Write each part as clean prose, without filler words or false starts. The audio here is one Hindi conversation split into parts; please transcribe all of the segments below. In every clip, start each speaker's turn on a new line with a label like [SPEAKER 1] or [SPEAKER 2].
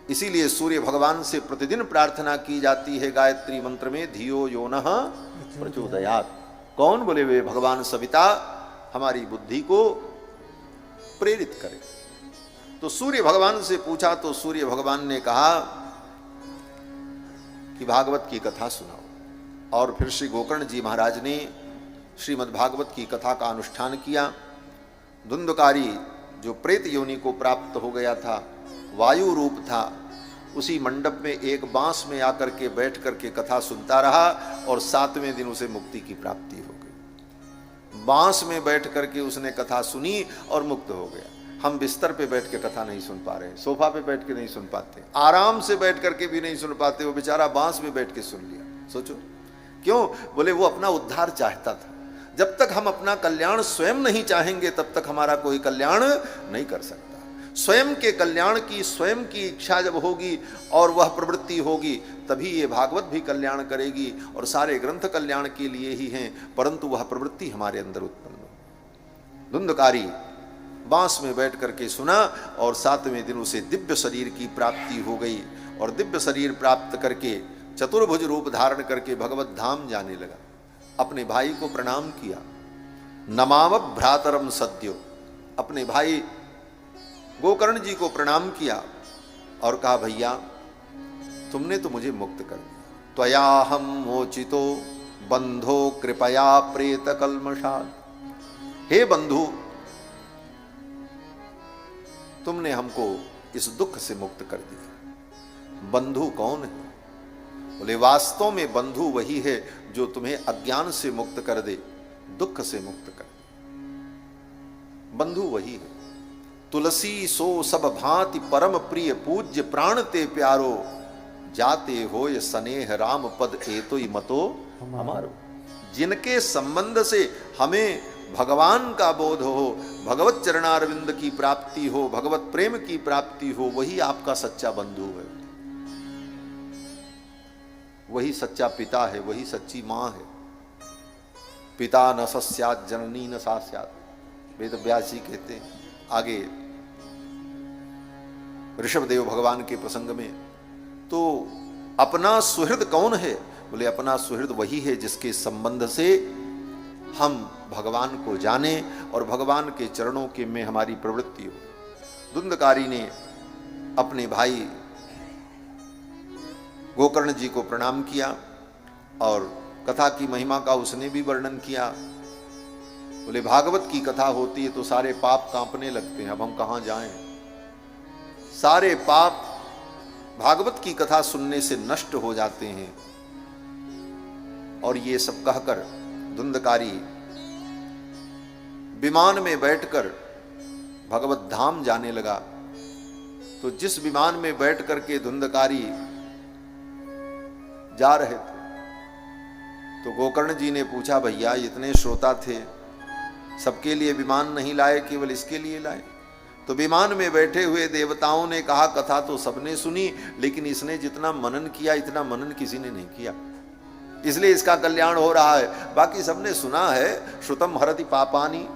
[SPEAKER 1] इसीलिए सूर्य भगवान से प्रतिदिन प्रार्थना की जाती है गायत्री मंत्र में, धियो यो नः प्रचोदयात्। कौन? बोले वे भगवान सविता हमारी बुद्धि को प्रेरित करे। तो सूर्य भगवान से पूछा तो सूर्य भगवान ने कहा कि भागवत की कथा सुनाओ। और फिर श्री गोकर्ण जी महाराज ने श्रीमद् भागवत की कथा का अनुष्ठान किया। धुंधकारी जो प्रेत योनि को प्राप्त हो गया था, वायु रूप था, उसी मंडप में एक बांस में आकर के बैठ करके कथा सुनता रहा और 7वें दिन उसे मुक्ति की प्राप्ति हो गई। बांस में बैठ करके उसने कथा सुनी और मुक्त हो गया। हम बिस्तर पे बैठ के कथा नहीं सुन पा रहे, सोफा पे बैठ के नहीं सुन पाते, आराम से बैठ करके भी नहीं सुन पाते, वो बेचारा बांस में बैठ के सुन लिया। सोचो क्यों? बोले वो अपना उद्धार चाहता था। जब तक हम अपना कल्याण स्वयं नहीं चाहेंगे तब तक हमारा कोई कल्याण नहीं कर सकता। स्वयं के कल्याण की स्वयं की इच्छा जब होगी और वह प्रवृत्ति होगी तभी ये भागवत भी कल्याण करेगी, और सारे ग्रंथ कल्याण के लिए ही हैं, परंतु वह प्रवृत्ति हमारे अंदर उत्पन्न हो। धुंधकारी बांस में बैठ करके सुना और 7वें दिन उसे दिव्य शरीर की प्राप्ति हो गई, और दिव्य शरीर प्राप्त करके चतुर्भुज रूप धारण करके भगवत धाम जाने लगा। अपने भाई को प्रणाम किया, नमाम भ्रातरम सद्यो, अपने भाई गोकर्ण जी को प्रणाम किया और कहा भैया तुमने तो मुझे मुक्त कर दिया। त्वयाहम मोचितो बंधो कृपया प्रेत कल्मषात्। हे बंधु, तुमने हमको इस दुख से मुक्त कर दिया। बंधु कौन है? बोले वास्तव में बंधु वही है जो तुम्हें अज्ञान से मुक्त कर दे, दुख से मुक्त कर दे। बंधु वही है। तुलसी सो सब भांति परम प्रिय पूज्य प्राण ते प्यारो, जाते होय स्नेह राम पद एतोई मतो हमारो। जिनके संबंध से हमें भगवान का बोध हो, भगवत चरणारविंद की प्राप्ति हो, भगवत प्रेम की प्राप्ति हो, वही आपका सच्चा बंधु है, वही सच्चा पिता है, वही सच्ची मां है। पिता न सस्यात् जननी न सा स्यात्, वेद व्यास जी कहते हैं। आगे ऋषभदेव भगवान के प्रसंग में तो अपना सुहृद कौन है? बोले अपना सुहृद वही है जिसके संबंध से हम भगवान को जाने और भगवान के चरणों के में हमारी प्रवृत्ति हो। धुंधकारी ने अपने भाई गोकर्ण जी को प्रणाम किया और कथा की महिमा का उसने भी वर्णन किया। बोले भागवत की कथा होती है तो सारे पाप कांपने लगते हैं, अब हम कहां जाएं? सारे पाप भागवत की कथा सुनने से नष्ट हो जाते हैं। और ये सब कहकर धुंधकारी विमान में बैठकर भगवत धाम जाने लगा। तो जिस विमान में बैठ करके धुंधकारी जा रहे थे तो गोकर्ण जी ने पूछा भैया इतने श्रोता थे, सबके लिए विमान नहीं लाए, केवल इसके लिए लाए? तो विमान में बैठे हुए देवताओं ने कहा कथा तो सबने सुनी, लेकिन इसने जितना मनन किया इतना मनन किसी ने नहीं किया, इसलिए इसका कल्याण हो रहा है। बाकी सबने सुना है, श्रुतम हरति पापानि,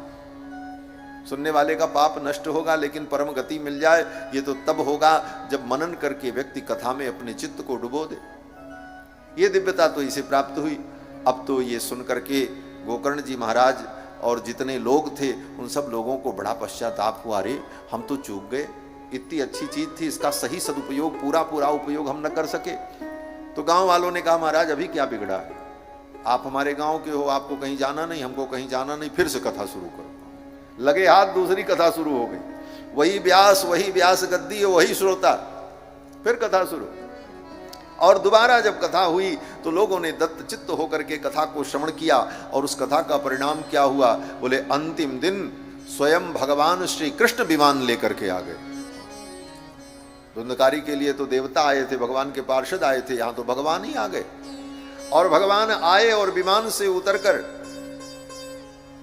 [SPEAKER 1] सुनने वाले का पाप नष्ट होगा, लेकिन परम गति मिल जाए ये तो तब होगा जब मनन करके व्यक्ति कथा में अपने चित्त को डुबो दे। ये दिव्यता तो इसे प्राप्त हुई। अब तो ये सुन करके गोकर्ण जी महाराज और जितने लोग थे उन सब लोगों को बड़ा पश्चाताप हुआ, अरे हम तो चूक गए, इतनी अच्छी चीज थी, इसका सही सदुपयोग पूरा उपयोग हम न कर सके। तो गांव वालों ने कहा महाराज अभी क्या बिगड़ा है, आप हमारे गांव के हो, आपको कहीं जाना नहीं, हमको कहीं जाना नहीं, फिर से कथा शुरू करो। लगे हाथ, दूसरी कथा शुरू हो गई। वही व्यास गद्दी, वही श्रोता, फिर कथा शुरू। और दोबारा जब कथा हुई तो लोगों ने दत्त चित्त होकर के कथा को श्रवण किया, और उस कथा का परिणाम क्या हुआ? बोले अंतिम दिन स्वयं भगवान श्री कृष्ण विमान लेकर के आ गए। धुंधकारी के लिए तो देवता आए थे, भगवान के पार्षद आए थे, यहां तो भगवान ही आ गए। और भगवान आए और विमान से उतरकर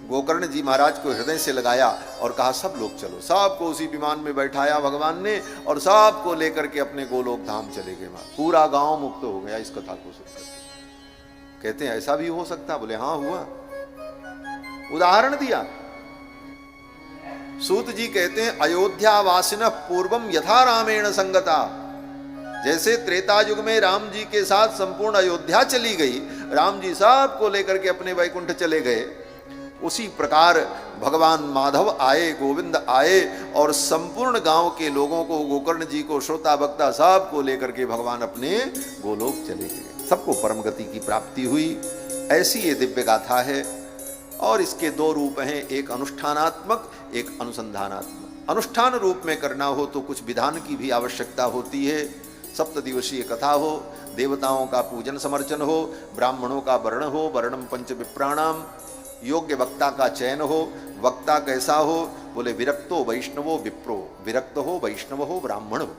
[SPEAKER 1] गोकर्ण जी महाराज को हृदय से लगाया और कहा सब लोग चलो। सबको उसी विमान में बैठाया भगवान ने और सबको लेकर के अपने गोलोक धाम चले गए। पूरा गांव मुक्त हो गया इस कथा को सुनकर। कहते हैं ऐसा भी हो सकता? बोले हाँ हुआ। उदाहरण दिया। सूत जी कहते हैं अयोध्या वासिन पूर्वम यथा रामेण संगता जैसे त्रेता युग में राम जी के साथ संपूर्ण अयोध्या चली गई, राम जी सबको लेकर के अपने वैकुंठ चले गए, उसी प्रकार भगवान माधव आए, गोविंद आए और संपूर्ण गांव के लोगों को, गोकर्ण जी को, श्रोता भक्ता सबको लेकर के भगवान अपने गोलोक चले गए। सबको परम गति की प्राप्ति हुई। ऐसी ये दिव्य गाथा है। और इसके दो रूप हैं, एक अनुष्ठानात्मक, एक अनुसंधानात्मक। अनुष्ठान रूप में करना हो तो कुछ विधान की भी आवश्यकता होती है। सप्तदिवसीय कथा हो, देवताओं का पूजन समर्चन हो, ब्राह्मणों का वर्ण हो, वर्णम पंच विप्राणाम, योग्य वक्ता का चयन हो। वक्ता कैसा हो? बोले विरक्तो वैष्णवो विप्रो, विरक्त हो, वैष्णव हो, ब्राह्मण हो।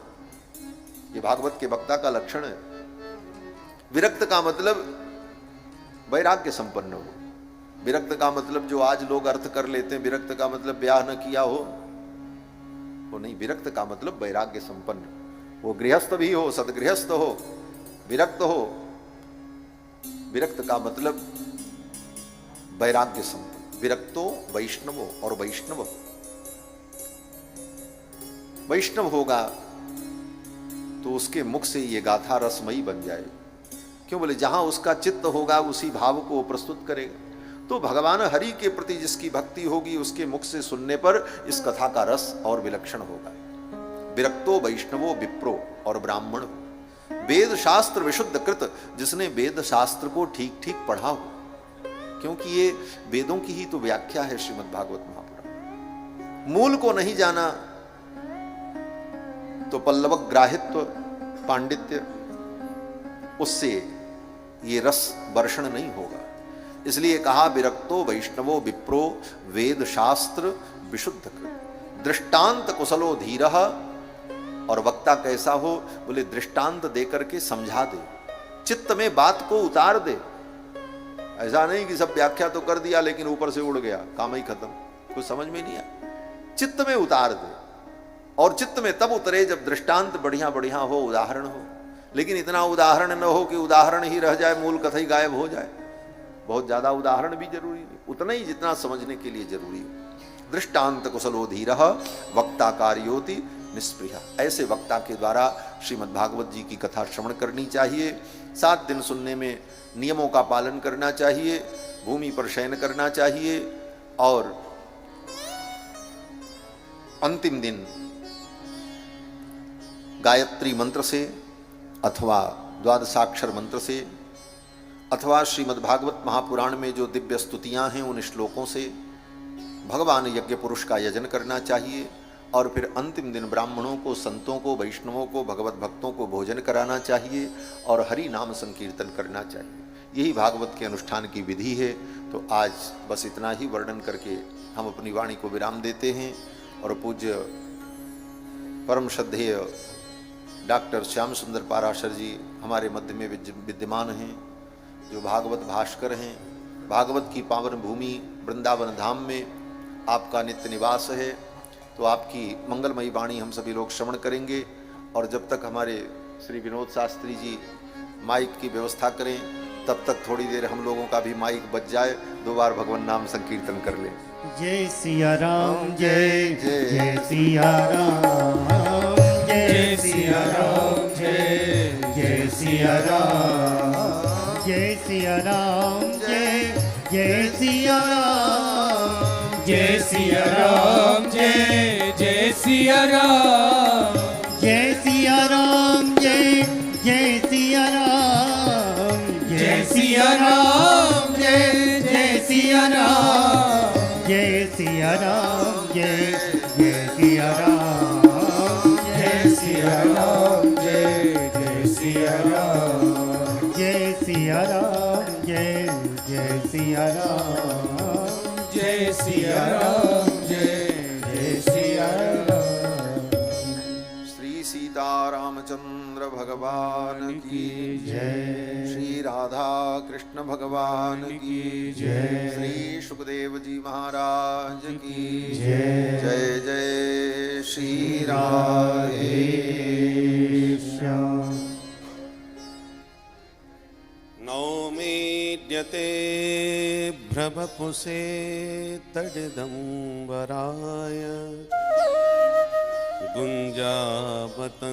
[SPEAKER 1] ये भागवत के वक्ता का लक्षण है। विरक्त का मतलब वैराग्य संपन्न हो। विरक्त का मतलब जो आज लोग अर्थ कर लेते हैं, विरक्त का मतलब ब्याह न किया हो, वो नहीं। विरक्त का मतलब वैराग्य संपन्न, वो गृहस्थ भी हो, सदगृहस्थ हो, विरक्त हो। विरक्त का मतलब वैराग्य संपन्न। विरक्तो वैष्णवो, और वैष्णव वैष्णव होगा तो उसके मुख से ये गाथा रसमयी बन जाए। क्यों? बोले जहां उसका चित्त होगा उसी भाव को प्रस्तुत करेगा। तो भगवान हरि के प्रति जिसकी भक्ति होगी उसके मुख से सुनने पर इस कथा का रस और विलक्षण होगा। विरक्तो वैष्णवो विप्रो, और ब्राह्मण हो। वेद शास्त्र विशुद्ध कृत, जिसने वेद शास्त्र को ठीक ठीक पढ़ा हो, क्योंकि ये वेदों की ही तो व्याख्या है श्रीमद् भागवत महापुराण। मूल को नहीं जाना तो पल्लव ग्राहित्व, पांडित्य, उससे ये रस वर्षण नहीं होगा। इसलिए कहा विरक्तो वैष्णवो विप्रो वेद शास्त्र विशुद्ध कृत, दृष्टांत कुशलो धीरः। और वक्ता कैसा हो? बोले दृष्टांत देकर के समझा दे, चित्त में बात को उतार दे। ऐसा नहीं कि सब व्याख्या तो कर दिया लेकिन ऊपर से उड़ गया, काम ही खत्म, कुछ समझ में नहीं आया। चित्त में उतार दे, और चित्त में तब उतरे जब दृष्टांत बढ़िया बढ़िया हो, उदाहरण हो। लेकिन इतना उदाहरण न हो कि उदाहरण ही रह जाए, मूल कथा ही गायब हो जाए। बहुत ज्यादा उदाहरण भी जरूरी नहीं, उतना ही जितना समझने के लिए जरूरी है। दृष्टांत कुशलो धीरः वक्ता कार्योति निष्प्रिय। ऐसे वक्ता के द्वारा श्रीमद् भागवत जी की कथा श्रवण करनी चाहिए। 7 दिन सुनने में नियमों का पालन करना चाहिए, भूमि पर शयन करना चाहिए, और अंतिम दिन गायत्री मंत्र से अथवा द्वादशाक्षर मंत्र से अथवा श्रीमद् भागवत महापुराण में जो दिव्य स्तुतियां हैं उन श्लोकों से भगवान यज्ञ पुरुष का यजन करना चाहिए। और फिर अंतिम दिन ब्राह्मणों को, संतों को, वैष्णवों को, भगवत भक्तों को भोजन कराना चाहिए और हरि नाम संकीर्तन करना चाहिए। यही भागवत के अनुष्ठान की विधि है। तो आज बस इतना ही वर्णन करके हम अपनी वाणी को विराम देते हैं। और पूज्य परम श्रद्धेय डॉक्टर श्याम सुंदर पाराशर जी हमारे मध्य में विद्यमान हैं, जो भागवत भास्कर हैं। भागवत की पावन भूमि वृंदावन धाम में आपका नित्य निवास है। तो आपकी मंगलमयी वाणी हम सभी लोग श्रवण करेंगे। और जब तक हमारे श्री विनोद शास्त्री जी माइक की व्यवस्था करें, तब तक थोड़ी देर हम लोगों का भी माइक बज जाए, 2 बार भगवान नाम संकीर्तन कर ले।
[SPEAKER 2] जय सिया राम, जय जय सिया राम, जय सिया राम, जय जय सिया राम, जय सिया राम, जय जय सिया राम, जय सिया राम, जय जय सिया राम, जय सिया राम, जय जय सिया राम, जय सिया राम, जय जय सिया राम, जय सिया राम, जय जय सिया राम, जय सिया राम, जय जय सिया राम, जय सिया राम, जय जय सिया राम, जय सिया राम, जय जय सिया राम।
[SPEAKER 1] श्री सीतारामचंद्र भगवान की जय, श्री राधा कृष्ण भगवान की जय, श्री सुखदेव जी महाराज की जय। जय जय श्री राधे श्याम।
[SPEAKER 3] नौमीड्यते भ्रमपुसे तडिदम्बराय, गुञ्जावतंस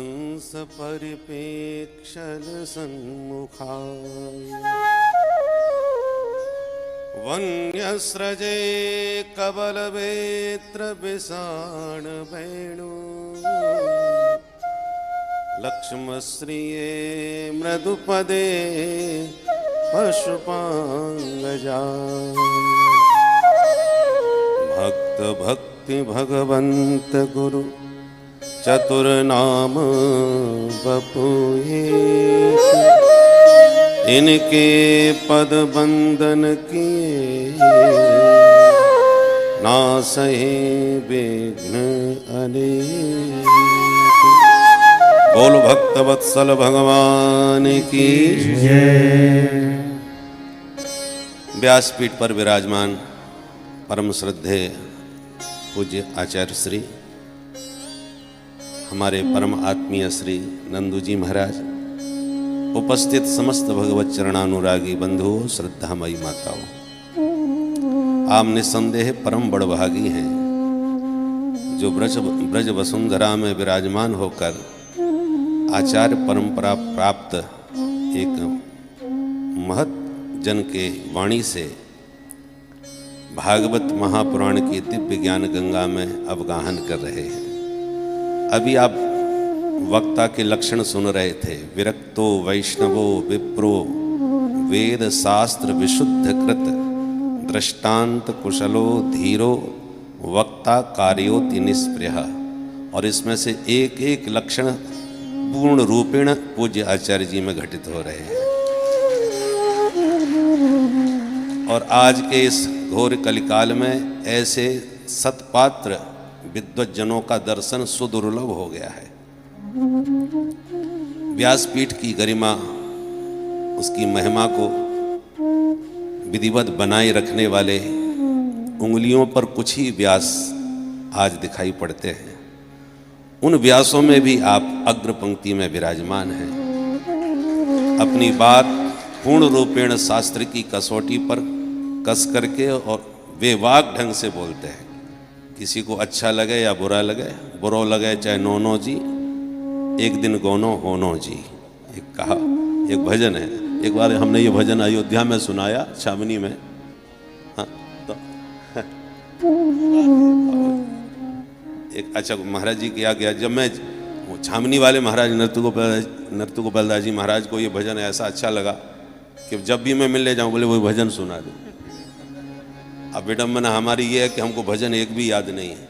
[SPEAKER 3] परिपेक्षण सन्मुखाय वन्यस्रजे कबलवेत्र विषाण वेणु लक्ष्मश्रिये मृदुपदे पशुपांगजा भक्त भक्ति भगवंत गुरु चतुर्नाम बपुए इनके पद बंदन किए नासहे विघ्न अनेक। बोल भक्त वत्सल भगवान की
[SPEAKER 2] जय।
[SPEAKER 3] व्यासपीठ पर विराजमान परम श्रद्धेय पूज्य आचार्य श्री हमारे परम आत्मीय श्री नंदू जी महाराज, उपस्थित समस्त भगवत चरणानुरागी बंधुओं, श्रद्धामयी माताओं, आप निस्संदेह परम बड़भागी हैं जो ब्रज वसुंधरा में विराजमान होकर आचार्य परंपरा प्राप्त एक महत जन के वाणी से भागवत महापुराण की दिव्य ज्ञान गंगा में अवगाहन कर रहे हैं। अभी आप वक्ता के लक्षण सुन रहे थे। विरक्तो वैष्णवो विप्रो वेद शास्त्र विशुद्ध कृत दृष्टांत कुशलो धीरो वक्ता कार्योति निष्प्रिय। और इसमें से एक एक लक्षण पूर्ण रूपेण पूज्य आचार्य जी में घटित हो रहे हैं। और आज के इस घोर कलिकाल में ऐसे सत्पात्र विद्वज्जनों का दर्शन सुदुर्लभ हो गया है। व्यासपीठ की गरिमा, उसकी महिमा को विधिवत बनाए रखने वाले उंगलियों पर कुछ ही व्यास आज दिखाई पड़ते हैं। उन व्यासों में भी आप अग्र पंक्ति में विराजमान हैं। अपनी बात पूर्ण रूपेण शास्त्र की कसौटी पर कस करके और बेवाक ढंग से बोलते हैं। किसी को अच्छा लगे या बुरा लगे, बुरो लगे चाहे नोनो जी, एक दिन गोनो होनो जी, एक कहा, एक भजन है। एक बार हमने ये भजन अयोध्या में सुनाया, छावनी में। हाँ, तो एक अच्छा महाराज जी क्या गया, जब मैं छावनी वाले महाराज नर्तु गोपालदास जी महाराज को ये भजन ऐसा अच्छा लगा कि जब भी मैं मिलने जाऊं बोले वो भजन सुना दो। अब विडम्बना हमारी ये है कि हमको भजन एक भी याद नहीं है।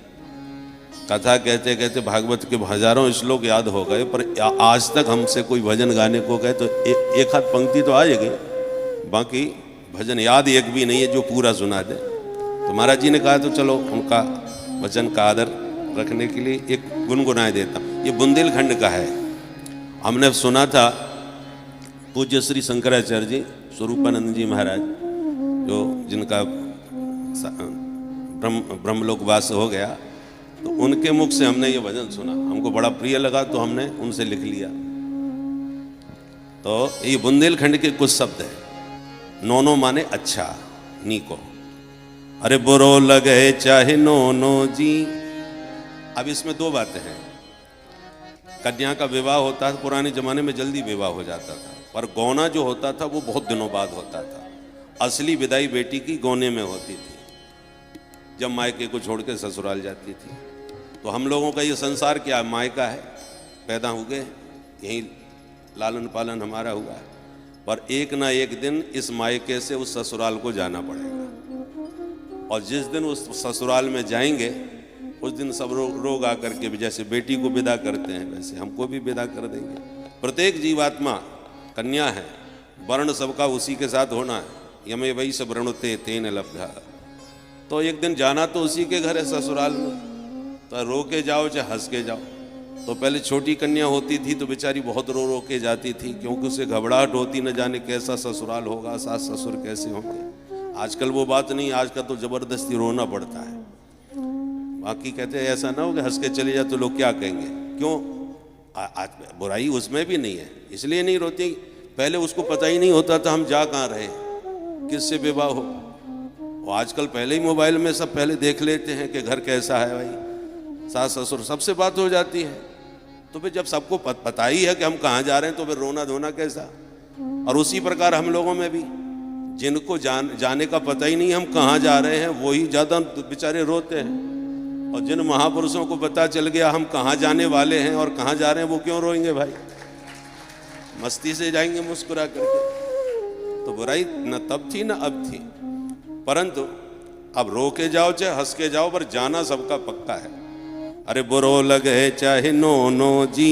[SPEAKER 3] कथा कहते कहते भागवत के हजारों श्लोक याद हो गए, पर आज तक हमसे कोई भजन गाने को कहे तो एक हाथ पंक्ति तो आ जाएगी, बाकी भजन याद एक भी नहीं है जो पूरा सुना दे। तो महाराज जी ने कहा तो चलो उनका वचन का आदर रखने के लिए एक गुनगुनाए देता हूँ। ये बुंदेलखंड का है। हमने सुना था पूज्य श्री शंकराचार्य जी स्वरूपानंद जी महाराज, जो जिनका ब्रह्मलोकवास हो गया, तो उनके मुख से हमने ये भजन सुना, हमको बड़ा प्रिय लगा तो हमने उनसे लिख लिया। तो ये बुंदेलखंड के कुछ शब्द है। नोनो माने अच्छा, नीको, अरे बुरो लगे चाहे नोनो जी। अब इसमें दो बातें हैं। कन्या का विवाह होता था, पुराने जमाने में जल्दी विवाह हो जाता था, पर गौना जो होता था वो बहुत दिनों बाद होता था। असली विदाई बेटी की गौने में होती थी, जब मायके को छोड़ के ससुराल जाती थी। तो हम लोगों का ये संसार क्या मायका है, पैदा हो गए यहीं, लालन पालन हमारा हुआ है, पर एक ना एक दिन इस मायके से उस ससुराल को जाना पड़ेगा। और जिस दिन उस ससुराल में जाएंगे उस दिन सब रोग आकर के जैसे बेटी को विदा करते हैं वैसे हमको भी विदा कर देंगे। प्रत्येक जीवात्मा कन्या है, वर्ण सबका उसी के साथ होना है। यमे वही सब वृणुते तेन लब्धा। तो एक दिन जाना तो उसी के घर है ससुराल में, तो रो के जाओ चाहे हंस के जाओ। तो पहले छोटी कन्या होती थी तो बेचारी बहुत रो रो के जाती थी, क्योंकि उसे घबराहट होती, न जाने कैसा ससुराल होगा, सास ससुर कैसे होंगे। आजकल वो बात नहीं, आज का तो जबरदस्ती रोना पड़ता है। बाकी कहते हैं ऐसा ना हो कि हंस के चले जाए तो लोग क्या कहेंगे। क्यों, आज बुराई उसमें भी नहीं है, इसलिए नहीं रोती। पहले उसको पता ही नहीं होता था हम जा कहाँ रहे, किससे विवाह हो। और आजकल पहले ही मोबाइल में सब पहले देख लेते हैं कि घर कैसा है भाई, सास ससुर सबसे बात हो जाती है। तो फिर जब सबको पता ही है कि हम कहाँ जा रहे हैं तो फिर रोना धोना कैसा। और उसी प्रकार हम लोगों में भी जिनको जाने का पता ही नहीं हम कहाँ जा रहे हैं वही ज़्यादा बेचारे रोते हैं, और जिन महापुरुषों को पता चल गया हम कहाँ जाने वाले हैं और कहाँ जा रहे हैं वो क्यों रोएंगे भाई, मस्ती से जाएंगे मुस्कुरा करके। तो बुराई न तब थी न अब थी, परंतु अब रो के जाओ चाहे हंस के जाओ पर जाना सबका पक्का है। अरे बुरो लगे चाहे नो जी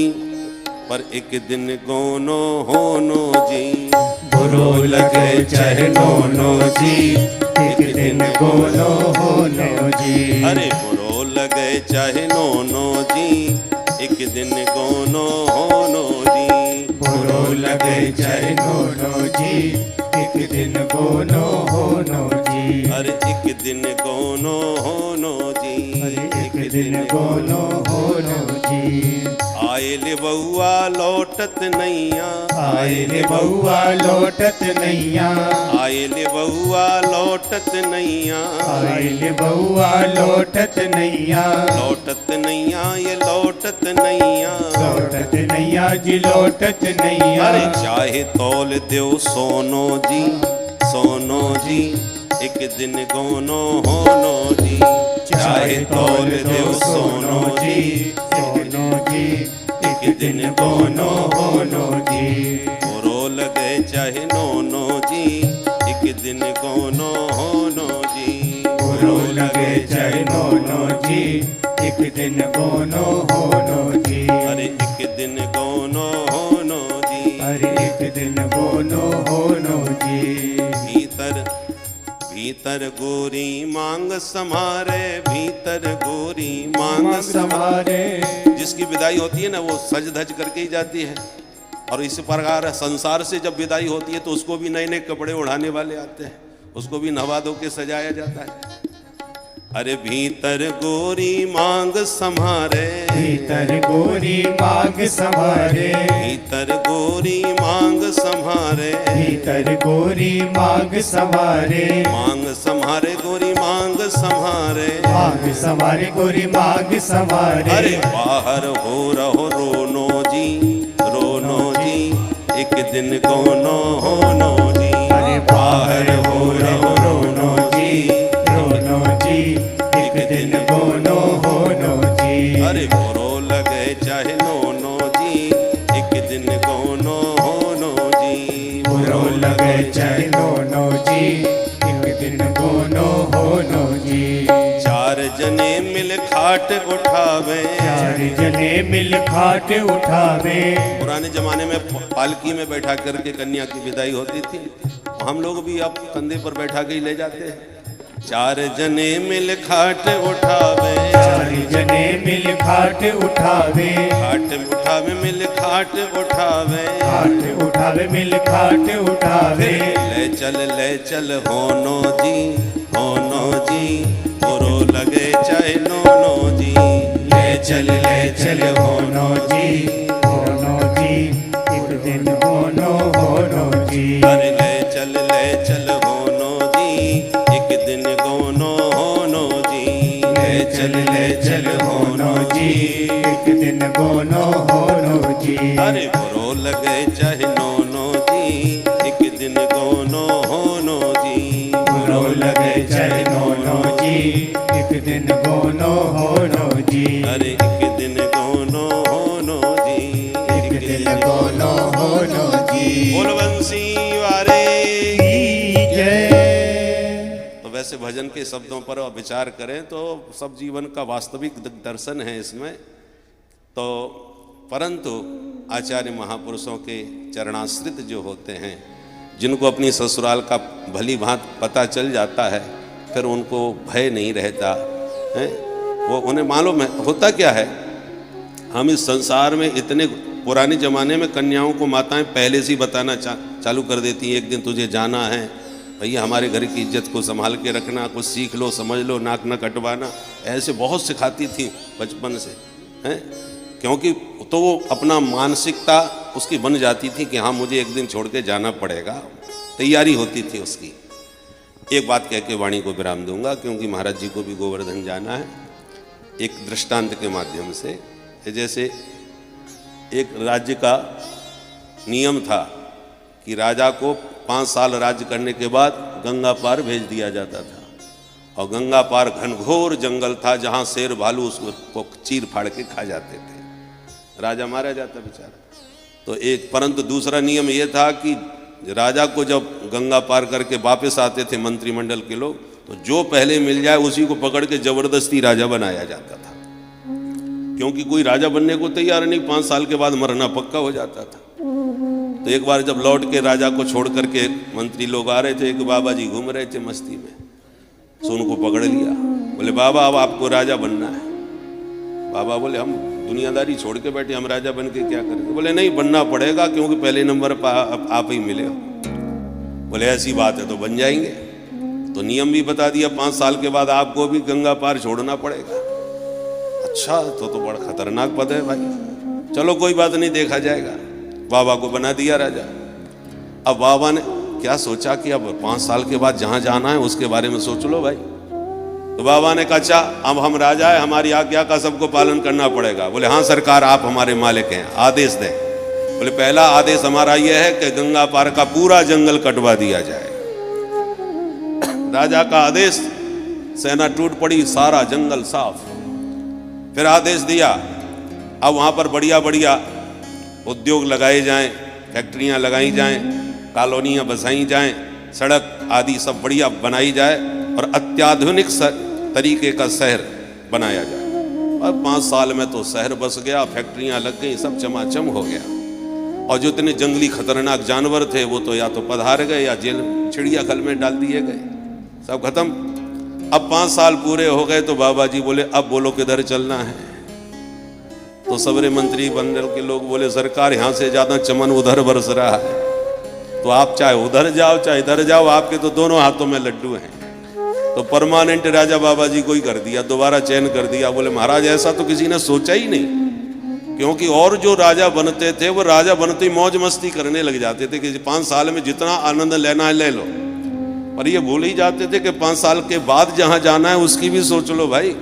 [SPEAKER 3] पर एक दिन गोनो होनो जी,
[SPEAKER 2] बुरो लगे चाहे नो जी एक दिन गोनो होनो जी।
[SPEAKER 3] अरे बुरो लगे चाहे नो जी एक दिन गोनो होनो जी,
[SPEAKER 2] बुरो लगे चाहे नो जी एक दिन गोनो होनो जी।
[SPEAKER 3] अरे एक दिन गोनो होनो जी,
[SPEAKER 2] एक दिन गोनो होनो जी।
[SPEAKER 3] आए ले बउआ लौटत नैया,
[SPEAKER 2] आए ले बउआ लौटत नैया,
[SPEAKER 3] आए ले बउआ लौटत नैया,
[SPEAKER 2] आए ले बउआ लौटत नैया,
[SPEAKER 3] लौटत नैया ये लौटत नैया,
[SPEAKER 2] लौटत नैया जी लौटत नैया।
[SPEAKER 3] अरे चाहे तौल देव सोनो जी, सोनो जी एक दिन गोनो होनो जी, चाहे तौल देव सोनो जी,
[SPEAKER 2] सोनो जी एक दिन गोनो होनो जी।
[SPEAKER 3] बुरो लगे चाहे नो जी एक दिन गोनो होनो जी,
[SPEAKER 2] बुरो लगे चाहे नो जी एक दिन गोनो होनो जी।
[SPEAKER 3] अरे एक दिन गोनो होनो जी,
[SPEAKER 2] अरे एक दिन गोनो होनो जी।
[SPEAKER 3] भीतर भीतर गोरी मांग समारे, भीतर गोरी मांग समारे। जिसकी विदाई होती है ना वो सज धज करके ही जाती है, और इस प्रकार संसार से जब विदाई होती है तो उसको भी नए नए कपड़े उड़ाने वाले आते हैं, उसको भी नवा धो के सजाया जाता है। अरे भीतर गोरी मांग समारे,
[SPEAKER 2] भीतर गोरी मांग संभारे,
[SPEAKER 3] भीतर गोरी मांग संभारे,
[SPEAKER 2] भीतर गोरी मांग संभारे,
[SPEAKER 3] मांग संभारे गोरी मांग संभारे,
[SPEAKER 2] मांग संभारे गोरी मांग संभारे।
[SPEAKER 3] अरे बाहर हो रहो रोनो जी, रोनो जी एक दिन गोनो होनो जी,
[SPEAKER 2] अरे बाहर हो रहो रोनो जी, रोनो जी एक दिन गोनो होनो जी।
[SPEAKER 3] अरे बुरो लगे चाहे नो जी एक दिन गोनो होनो जी,
[SPEAKER 2] बुरो लगे चाहे नो जी एक दिन गोनो होनो जी।
[SPEAKER 3] चार जने मिल खाट उठावे,
[SPEAKER 2] चार जने मिल खाट उठावे,
[SPEAKER 3] पुराने जमाने में पालकी में बैठा करके कन्या की विदाई होती थी, हम लोग भी अब कंधे पर बैठा के ही ले जाते हैं। चार जने मिल खाट उठावे,
[SPEAKER 2] चार जने मिल खाट उठावे,
[SPEAKER 3] खाट उठावे मिल खाट उठावे,
[SPEAKER 2] खाट उठावे मिल खाट उठावे।
[SPEAKER 3] ले चल होनो जी, होनो जी बुरो लगे चाहे नो जी,
[SPEAKER 2] ले चल होनो जी, होनो जी एक दिन होनो होनो जी।
[SPEAKER 3] अरे ले चल होनो जी एक दिन गोनो होनो जी,
[SPEAKER 2] ले चल होनो जी एक दिन गोनो होनो जी।
[SPEAKER 3] अरे बुरो लगे चाहे नो जी एक दिन गोनो होनो जी,
[SPEAKER 2] बुरो लगे चाहे नो जी एक दिन गोनो होनो जी।
[SPEAKER 3] अरे एक दिन गोनो होनो जी,
[SPEAKER 2] एक दिन गोनो होनो जी।
[SPEAKER 3] बोल बंसी वारे।
[SPEAKER 2] जय।
[SPEAKER 3] तो वैसे भजन के शब्दों पर विचार करें तो सब जीवन का वास्तविक दर्शन है इसमें। तो परंतु आचार्य महापुरुषों के चरणाश्रित जो होते हैं, जिनको अपनी ससुराल का भली भांत पता चल जाता है, फिर उनको भय नहीं रहता है। वो उन्हें मालूम है होता क्या है, हम इस संसार में इतने पुराने ज़माने में कन्याओं को माताएं पहले से ही बताना चालू कर देती हैं, एक दिन तुझे जाना है भैया, हमारे घर की इज्जत को संभाल के रखना, कुछ सीख लो समझ लो, नाक न कटवाना, ऐसे बहुत सिखाती थी बचपन से हैं। क्योंकि तो वो अपना मानसिकता उसकी बन जाती थी कि हाँ मुझे एक दिन छोड़ के जाना पड़ेगा, तैयारी होती थी उसकी। एक बात कह के वाणी को विराम दूंगा, क्योंकि महाराज जी को भी गोवर्धन जाना है। एक दृष्टांत के माध्यम से। जैसे एक राज्य का नियम था कि राजा को 5 साल राज्य करने के बाद गंगा पार भेज दिया जाता था, और गंगा पार घनघोर जंगल था जहाँ शेर भालू उसको चीर फाड़ के खा जाते थे, राजा मारा जाता बेचारा। तो एक परंतु दूसरा नियम ये था कि राजा को जब गंगा पार करके वापस आते थे मंत्रिमंडल के लोग, तो जो पहले मिल जाए उसी को पकड़ के जबरदस्ती राजा बनाया जाता था, क्योंकि कोई राजा बनने को तैयार नहीं, 5 साल के बाद मरना पक्का हो जाता था। तो एक बार जब लौट के राजा को छोड़ करके मंत्री लोग आ रहे थे, एक बाबा जी घूम रहे थे मस्ती में, तो उनको पकड़ लिया, बोले बाबा अब आपको राजा बनना है। बाबा बोले हम दुनियादारी छोड़ के बैठे, हम राजा बन के क्या करेंगे? बोले नहीं, बनना पड़ेगा, क्योंकि पहले नंबर पर आप ही मिले हो। बोले ऐसी बात है तो बन जाएंगे। तो नियम भी बता दिया, 5 साल के बाद आपको भी गंगा पार छोड़ना पड़ेगा। अच्छा, तो बड़ा खतरनाक पद है भाई, चलो कोई बात नहीं, देखा जाएगा। बाबा को बना दिया राजा। अब बाबा ने क्या सोचा कि अब 5 साल के बाद जहां जाना है उसके बारे में सोच लो भाई। तो बाबा ने कहा अच्छा, अब हम राजा है, हमारी आज्ञा का सबको पालन करना पड़ेगा। बोले हाँ सरकार, आप हमारे मालिक हैं, आदेश दें। बोले पहला आदेश हमारा यह है कि गंगा पार का पूरा जंगल कटवा दिया जाए। राजा का आदेश, सेना टूट पड़ी, सारा जंगल साफ। फिर आदेश दिया अब वहां पर बढ़िया बढ़िया उद्योग लगाए जाएं, फैक्ट्रियां लगाई जाएं, कॉलोनियां बसाई जाएं, सड़क आदि सब बढ़िया बनाई जाए और अत्याधुनिक तरीके का शहर बनाया जाए। और 5 साल में तो शहर बस गया, फैक्ट्रियां लग गई, सब चमाचम हो गया। और जो इतने जंगली खतरनाक जानवर थे वो तो या तो पधार गए या जेल चिड़ियाघर में डाल दिए गए, सब खत्म। अब 5 साल पूरे हो गए तो बाबा जी बोले अब बोलो किधर चलना है? तो सबरे मंत्री मंडल के लोग बोले सरकार यहाँ से ज्यादा चमन उधर बरस रहा है, तो आप चाहे उधर जाओ चाहे इधर जाओ, आपके तो दोनों हाथों में लड्डू हैं। तो परमानेंट राजा बाबा जी को ही कर दिया, दोबारा चयन कर दिया। बोले महाराज ऐसा तो किसी ने सोचा ही नहीं, क्योंकि और जो राजा बनते थे वो राजा बनते ही मौज मस्ती करने लग जाते थे कि 5 साल में जितना आनंद लेना है ले लो, और ये भूल ही जाते थे कि 5 साल के बाद जहां जाना है उसकी भी सोच लो भाई।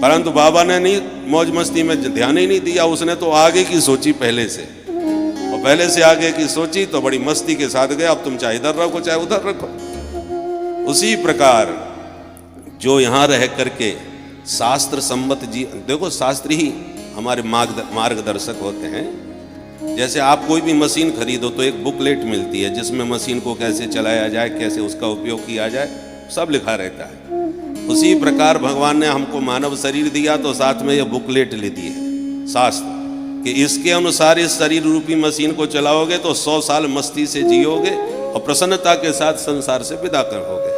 [SPEAKER 3] परंतु बाबा ने नहीं, मौज मस्ती में ध्यान ही नहीं दिया, उसने तो आगे की सोची पहले से, और पहले से आगे की सोची तो बड़ी मस्ती के साथ गए। अब तुम चाहे इधर रखो चाहे उधर रखो। उसी प्रकार जो यहाँ रह करके शास्त्र सम्मत जी, देखो शास्त्र ही हमारे मार्गदर्शक होते हैं। जैसे आप कोई भी मशीन खरीदो तो एक बुकलेट मिलती है जिसमें मशीन को कैसे चलाया जाए, कैसे उसका उपयोग किया जाए, सब लिखा रहता है। उसी प्रकार भगवान ने हमको मानव शरीर दिया तो साथ में यह बुकलेट ले दी है शास्त्र कि इसके अनुसार इस शरीर रूपी मशीन को चलाओगे तो 100 साल मस्ती से जियोगे और प्रसन्नता के साथ संसार से विदा करोगे।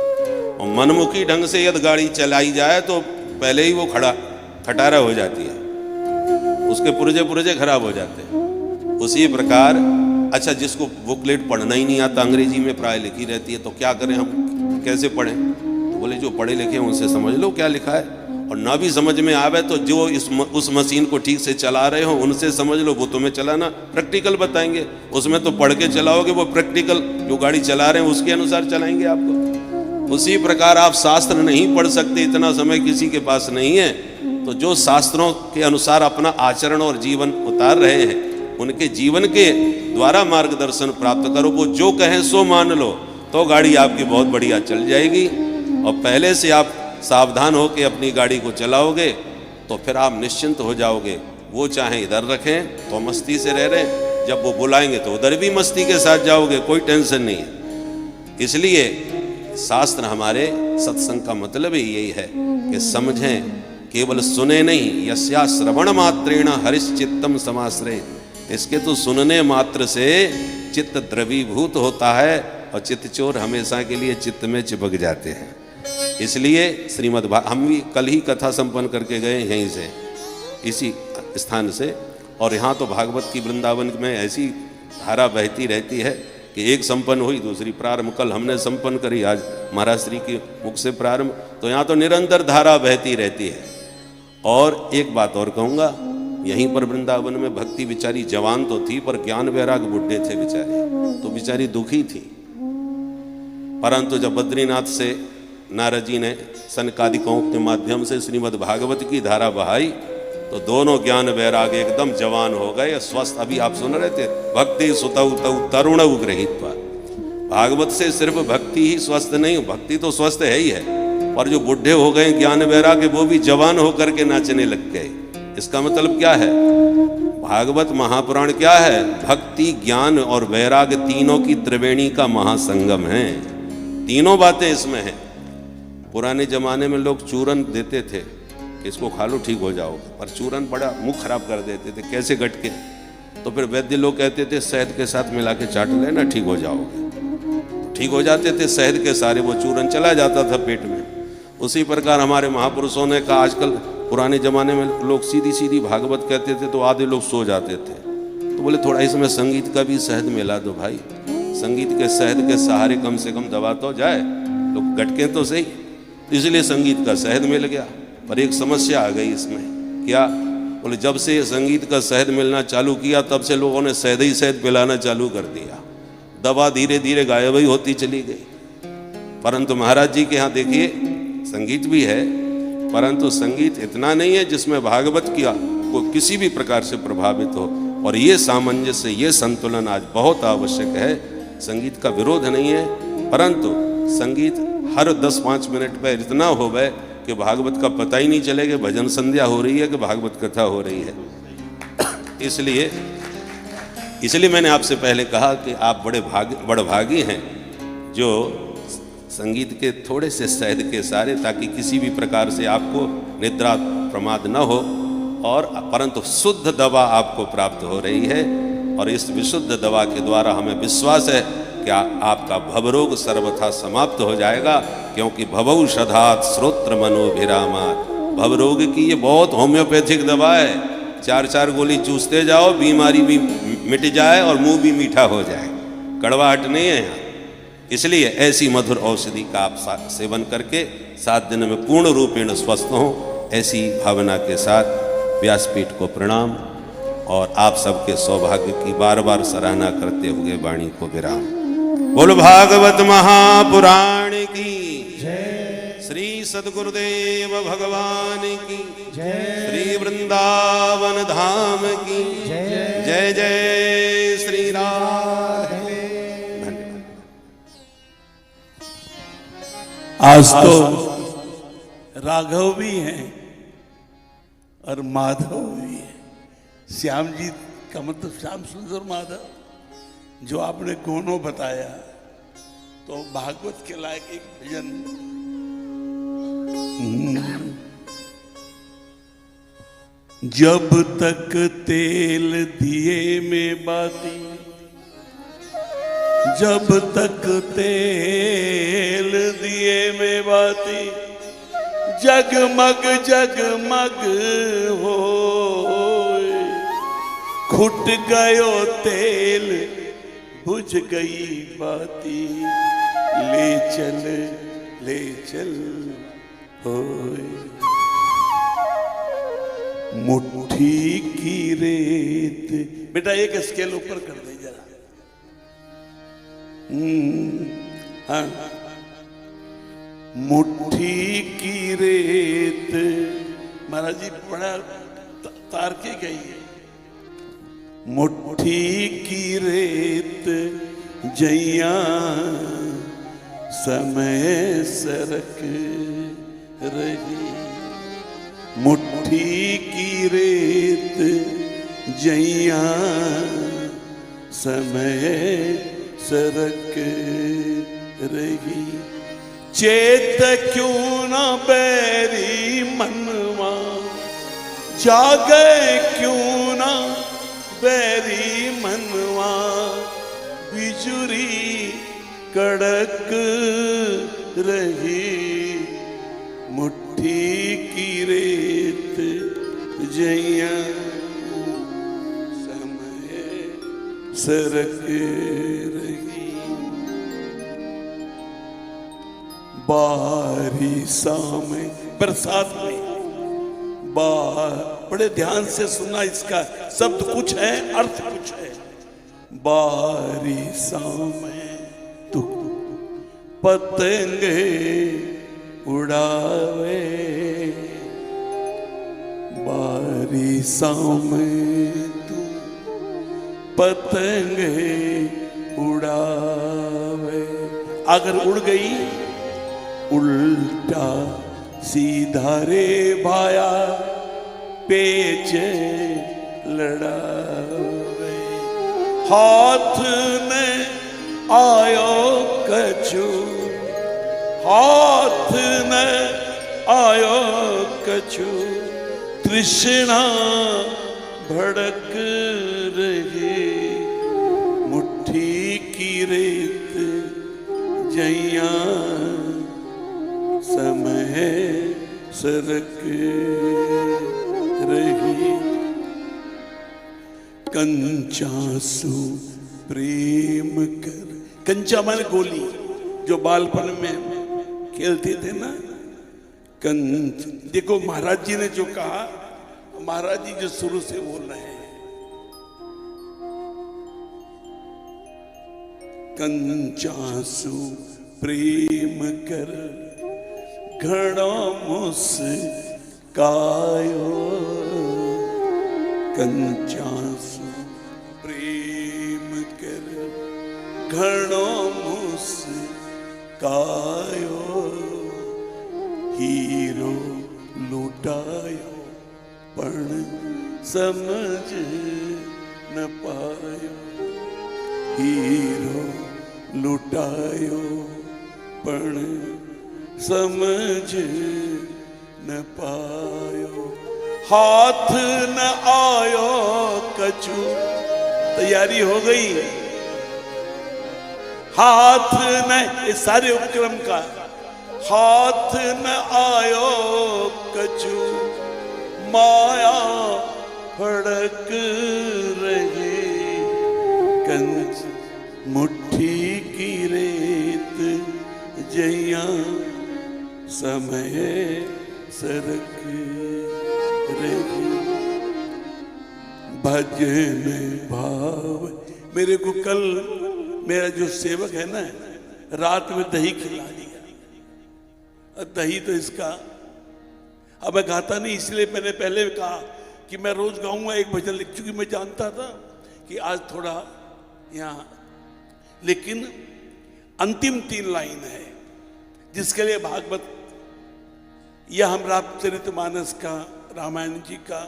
[SPEAKER 3] और मनमुखी ढंग से यदि गाड़ी चलाई जाए तो पहले ही वो खटारा हो जाती है, उसके पुर्जे खराब हो जाते हैं। उसी प्रकार अच्छा, जिसको बुकलेट पढ़ना ही नहीं आता, अंग्रेजी में प्राय लिखी रहती है, तो क्या करें हम, कैसे पढ़ें? तो बोले जो पढ़े लिखे हैं उनसे समझ लो क्या लिखा है, और ना भी समझ में आवे तो जो उस मशीन को ठीक से चला रहे हो उनसे समझ लो, वो तुम्हें चलाना प्रैक्टिकल बताएंगे। उसमें तो पढ़ के चलाओगे, वो प्रैक्टिकल जो गाड़ी चला रहे हैं उसके अनुसार चलाएंगे आपको। उसी प्रकार आप शास्त्र नहीं पढ़ सकते, इतना समय किसी के पास नहीं है, तो जो शास्त्रों के अनुसार अपना आचरण और जीवन उतार रहे हैं उनके जीवन के द्वारा मार्गदर्शन प्राप्त करो। वो जो कहें सो मान लो, तो गाड़ी आपकी बहुत बढ़िया चल जाएगी। और पहले से आप सावधान होकर अपनी गाड़ी को चलाओगे तो फिर आप निश्चिंत हो जाओगे। वो चाहे इधर रखें तो मस्ती से रह रहे, जब वो बुलाएंगे तो उधर भी मस्ती के साथ जाओगे, कोई टेंशन नहीं है। इसलिए शास्त्र हमारे सत्संग का मतलब ही यही है कि समझें, केवल सुने नहीं। यस्या श्रवण मात्रेण हरिश्चित्तम समाश्रय, इसके तो सुनने मात्र से चित्त द्रवीभूत होता है और चित्तचोर हमेशा के लिए चित्त में चिपक जाते हैं। इसलिए हम भी कल ही कथा संपन्न करके गए यहीं से, इसी स्थान से। और यहाँ तो भागवत की वृंदावन में ऐसी धारा बहती रहती है कि एक संपन्न हुई दूसरी प्रारंभ। कल हमने संपन्न करी, आज महाराज श्री के मुख से प्रारंभ। तो यहाँ तो निरंतर धारा बहती रहती है। और एक बात और कहूँगा, यहीं पर वृंदावन में भक्ति बिचारी जवान तो थी पर ज्ञान वैराग बुढ़े थे बेचारे, तो बेचारी दुखी थी। परंतु जब बद्रीनाथ से नारद जी ने सनकादिकों के माध्यम से श्रीमद् भागवत की धारा बहाई तो दोनों ज्ञान वैराग एकदम जवान हो गए, स्वस्थ। अभी आप सुन रहे थे, भक्ति सुतौ तौ तरुण गृहीत्वा। भागवत से सिर्फ भक्ति ही स्वस्थ नहीं, भक्ति तो स्वस्थ है ही है, और जो बुढ़े हो गए ज्ञान वैराग्य वो भी जवान होकर के नाचने लग गए। इसका मतलब क्या है? भागवत महापुराण क्या है? भक्ति, ज्ञान और वैराग्य तीनों की त्रिवेणी का महासंगम है। तीनों बातें इसमें हैं। पुराने जमाने में लोग चूरन देते थे, इसको खा लो ठीक हो जाओगे, पर चूरन बड़ा मुंह खराब कर देते थे, कैसे गट के। तो फिर वैद्य लोग कहते थे शहद के साथ मिला के चाट लेना ठीक हो जाओगे, ठीक हो जाते थे शहद के सारे, वो चूरन चला जाता था पेट में। उसी प्रकार हमारे महापुरुषों ने कहा, आजकल पुराने जमाने में लोग सीधी सीधी भागवत कहते थे तो आधे लोग सो जाते थे, तो बोले थोड़ा इसमें संगीत का भी शहद मिला दो भाई, संगीत के शहद के सहारे कम से कम दबा तो जाए, लोग गटके तो सही। इसलिए संगीत का शहद मिल गया। पर एक समस्या आ गई इसमें, क्या? बोले जब से संगीत का शहद मिलना चालू किया तब से लोगों ने शहद ही शहद पिलाना चालू कर दिया, दवा धीरे धीरे गायब ही होती चली गई। परंतु महाराज जी के यहाँ देखिए संगीत भी है, परंतु संगीत इतना नहीं है जिसमें भागवत किया को किसी भी प्रकार से प्रभावित हो। और ये सामंजस्य, ये संतुलन आज बहुत आवश्यक है। संगीत का विरोध नहीं है, परंतु संगीत हर 10-5 मिनट पर इतना हो गए कि भागवत का पता ही नहीं चलेगा भजन संध्या हो रही है कि भागवत कथा हो रही है। इसलिए मैंने आपसे पहले कहा कि आप बड़े भागी हैं जो संगीत के थोड़े से शहद के सारे, ताकि किसी भी प्रकार से आपको निद्रा प्रमाद न हो, और परंतु शुद्ध दवा आपको प्राप्त हो रही है। और इस विशुद्ध दवा के द्वारा हमें विश्वास है कि आपका भवरोग सर्वथा समाप्त हो जाएगा, क्योंकि भवौषधात् श्रोत्र मनोभिरामात्। भवरोग की ये बहुत होम्योपैथिक दवा है, 4-4 गोली चूसते जाओ, बीमारी भी मिट जाए और मुंह भी मीठा हो जाए, कड़वाहट नहीं है यहाँ। इसलिए ऐसी मधुर औषधि का आप सेवन करके 7 दिन में पूर्ण रूपेण स्वस्थ हों, ऐसी भावना के साथ व्यासपीठ को प्रणाम और आप सबके सौभाग्य की बार बार सराहना करते हुए वाणी को विराम। बोल भागवत महापुराण की जय, श्री सद्गुरुदेव भगवान की जय, श्री वृंदावन धाम की जय, जय जय श्री राधे।
[SPEAKER 4] आज तो राघव भी हैं और माधव भी है। श्याम जी का मतलब श्याम सुंदर माधव, जो आपने कोनो बताया, तो भागवत के लायक एक भजन। जब तक तेल दिए में बाती, जब तक तेल दिए में बाती, जगमग जगमग हो, खुट गयो तेल बुझ गई बाती, ले चल होए। मुट्ठी की रेत, बेटा एक स्केल ऊपर कर दे जरा। हाँ, मुट्ठी की रेत, महाराज जी बड़ा तार्किक है ये। मुट्ठी की रेत जैया समय सरक रही, मुट्ठी की रेत जैया समय सरक रही। चेत क्यों ना बैरी मनवा, जागे क्यों ना बैरी मनवा, बिजुरी कड़क रही, मुट्ठी की रेत जैया समय सरक रही। बारिशा में, बरसात में, बड़े ध्यान से सुनना, इसका शब्द कुछ है, अर्थ कुछ है। बारिशा में तू पतंगे उड़ावे, बारिशों में तू पतंगे उड़ावे। अगर उड़ गई उल्टा सीधा रे भाया पेच लड़ावे। हाथ ने आयो कछु, हाथ ने आयो कछु, तृष्णा भड़क रही, मुट्ठी की रेत जैया समय सरक रही। कंचासु प्रेम कर, कंचा माने गोली, जो बालपन में खेलते थे ना। कंच, देखो महाराज जी ने जो कहा, महाराज जी जो शुरू से बोल रहे हैं, कंचासु प्रेम कर घड़ो मुस्कायो, कंचासु प्रेम कर घड़ो मुस्कायो, हीरो लुटायो पण समझ न पायो, हीरो लुटायो पण समझ न पायो। हाथ न आयो कछु, तैयारी हो गई, हाथ न, इस सारे उपक्रम का, हाथ न आयो कछु, माया फड़क रही, कंच मुट्ठी की रेत जैया समय सरक रही। भजन भाव, मेरे को कल मेरा जो सेवक है ना, रात में दही खिला दिया। दही तो इसका, अब मैं गाता नहीं, इसलिए मैंने पहले कहा कि मैं रोज गाऊंगा एक भजन, क्योंकि मैं जानता था कि आज थोड़ा यहाँ, लेकिन अंतिम 3 लाइन है जिसके लिए भागवत या हम रामचरितमानस का, रामायण जी का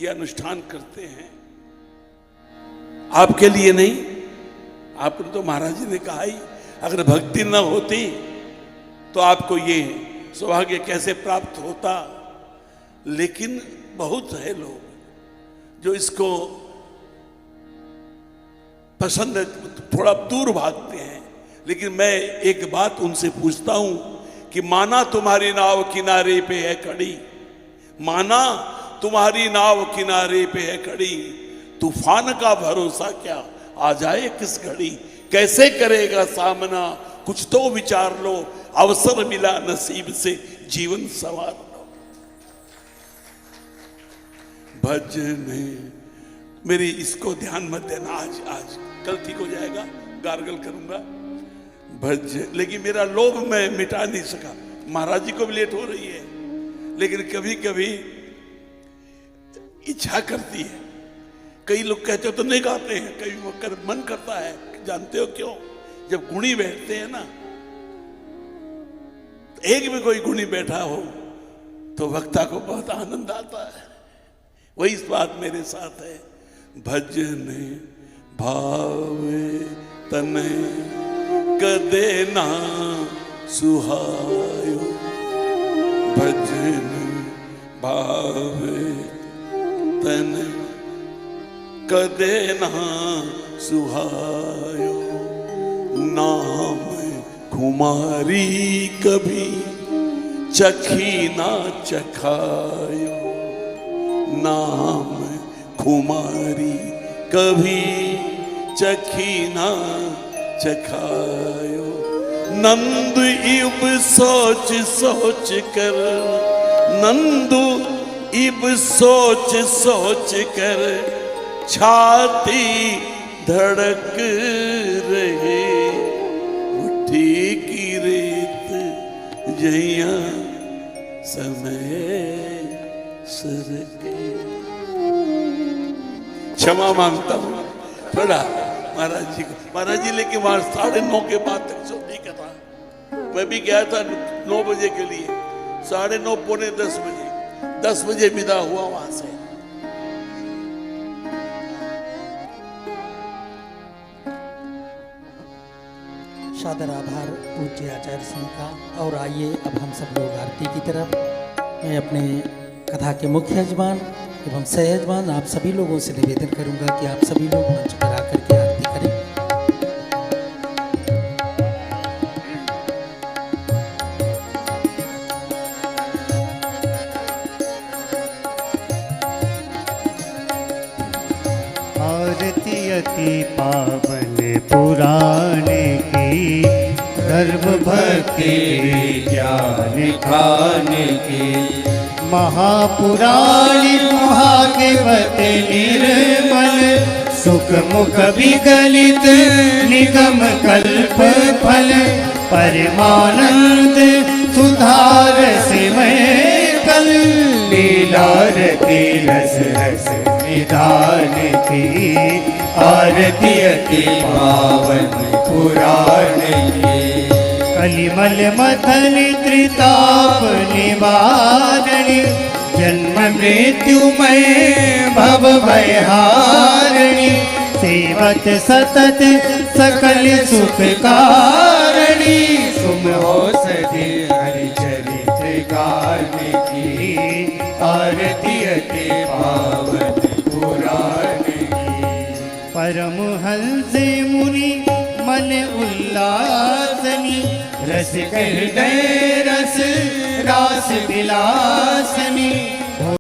[SPEAKER 4] ये अनुष्ठान करते हैं। आपके लिए नहीं, आपने तो महाराज जी ने कहा ही, अगर भक्ति न होती तो आपको ये सौभाग्य कैसे प्राप्त होता। लेकिन बहुत है लोग जो इसको पसंद है, थोड़ा दूर भागते हैं। लेकिन मैं एक बात उनसे पूछता हूं कि माना तुम्हारी नाव किनारे पे है खड़ी, माना तुम्हारी नाव किनारे पे है खड़ी, तूफान का भरोसा क्या, आ जाए किस घड़ी, कैसे करेगा सामना, कुछ तो विचार लो, अवसर मिला नसीब से जीवन संवार लो। भजन मेरी इसको ध्यान मत देना, आज कल ठीक हो जाएगा, गार्गल करूंगा भजन। लेकिन मेरा लोभ मैं मिटा नहीं सका। महाराज जी को भी लेट हो रही है, लेकिन कभी कभी इच्छा करती है। कई लोग कहते हो तो नहीं गाते हैं, कई वक्त मन करता है। जानते हो क्यों? जब गुणी बैठते हैं ना, एक भी कोई गुणी बैठा हो तो वक्ता को बहुत आनंद आता है। वही इस बात मेरे साथ है। भजन भावे तने कदे ना सुहायो, भजन भावे तने कदे ना सुहायो, नाम खुमारी कभी चखी ना चखायो, नाम खुमारी कभी चखी ना चखायो, नंद इब सोच सोच कर, नंदू इब सोच सोच कर छाती धड़क रहे, मुट्ठी की रेत जइया समय सर के। क्षमा मांगता हूँ थोड़ा महाराज जी को। महाराज जी लेकिन वहां 9:30 के बाद तक सब नहीं कर रहा। मैं भी गया था 9 बजे के लिए, 9:30 पौने 10 बजे, 10 बजे विदा हुआ वहां से।
[SPEAKER 5] सादर आभार पूज्य आचार्य सिंह का। और आइए अब हम सब लोग आरती की तरफ। मैं अपने कथा के मुख्य यजमान एवं सह यजमान आप सभी लोगों से निवेदन करूंगा कि आप सभी लोग मंच पर आकर के आरती करें।
[SPEAKER 2] आरती अति पावन पुराण की, धर्म भक्ति ज्ञान खान की, महापुराण महाकेवत निर्मल, सुख मुख विगलित निगम कल्प फल, परमानंद सुधार सिमय कल, लीलारती रस रस निधान की, आरती अति पावन पुराण की, कलिमल मथन त्रिताप निवारणी, जन्म मृत्युमय भव भयहारिणी, सेवत सतत सकल सुख कारणी, सुमहो सदी हरि चरित्र गान की, आरती अति पावन पुराण की, परमहंस मुनि मन उल्लासनी, रस हृदय रस रास विलासनी,